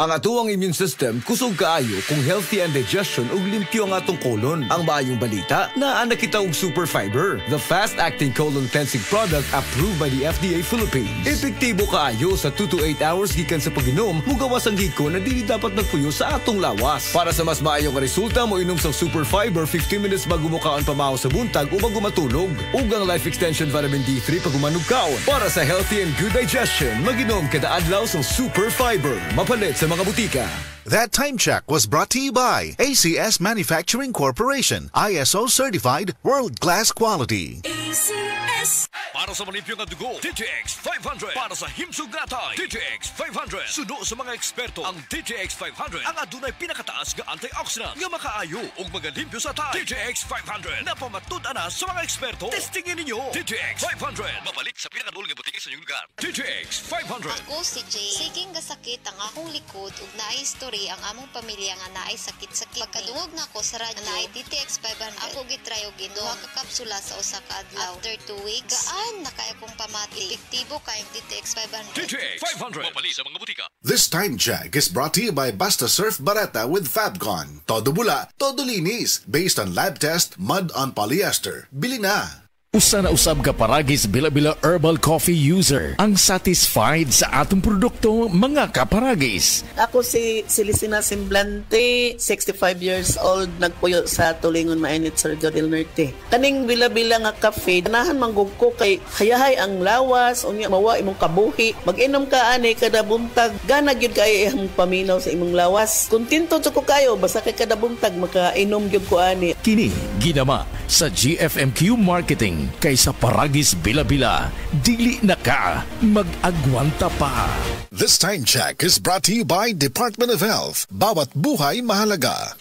Ang atuang immune system kusog kaayo kung healthy and digestion ug limpyo ang atong colon. Ang maayong balita, naa kita og Super Fiber, the fast-acting colon cleansing product approved by the FDA Philippines. Epektibo kaayo sa 2 to 8 hours gikan sa pag-inom, mugawas ang hiko na dili dapat nagpuyo sa atong lawas. Para sa mas maayong resulta mo inom sa Super Fiber 15 minutes bago mo kaon pamahaw sa buntag o bago matulog. Ug ang Life Extension Vitamin D3 pag umanog kaon. Para sa healthy and good digestion, mag-inom kada adlaw sa Super Fiber. Mapalit sa mga butika. That time check was brought to you by ACS Manufacturing Corporation, ISO certified, world-class quality. ACS. Para sa malimpyo nga dugo, DTX 500. Para sa himsog natay, DTX 500. Suno sa mga eksperto, ang DTX 500 ang adunay pinakataas nga antioxidant nga makaayo ug magalimpyo sa tay. DTX 500 na pamatud-an na sa mga eksperto. Testingin ninyo. DTX 500. Mapalit sa pinakadulong nga butika sa inyong lugar. DTX 500. Ako si Jay. Siging gasakit ang akong likod ug naay story ang among pamilya nga naay sakit-sakit. Pagkadungog na ko sa radyo, naay DTX 500. Ako gitry og ginom. Duha ka kapsula sa usa ka adlaw. After 2 weeks, gaan na kay akong pamati. Epektibo kay DTX 500. DTX 500. Mapalit sa mga butika. This time check is brought to you by Basta Surf Barata with Fabcon. Todo bula, todo linis. Based on lab test, mud on polyester. Bili na! Usa na usab ka paragis bila-bila herbal coffee user ang satisfied sa atong produkto mga kaparagis. Ako si Celisina Semblante, 65 years old, nagpuyo sa Tulingon Mainit, Surigao del Norte. Kaning bila-bila nga cafe, ganahan manggug ko kay hayahay ang lawas, unya mawa imong kabuhi. Mag-inom ka ani kada buntag, gana gyud kay ang paminaw sa imong lawas. Kontento jud ko kayo basta kay kada buntag makainom gyud ko ani. Kini ginama sa GFMQ Marketing kaysa paragis bila-bila, dili na ka mag-agwanta pa. This time check is brought to you by Department of Health. Bawat buhay mahalaga.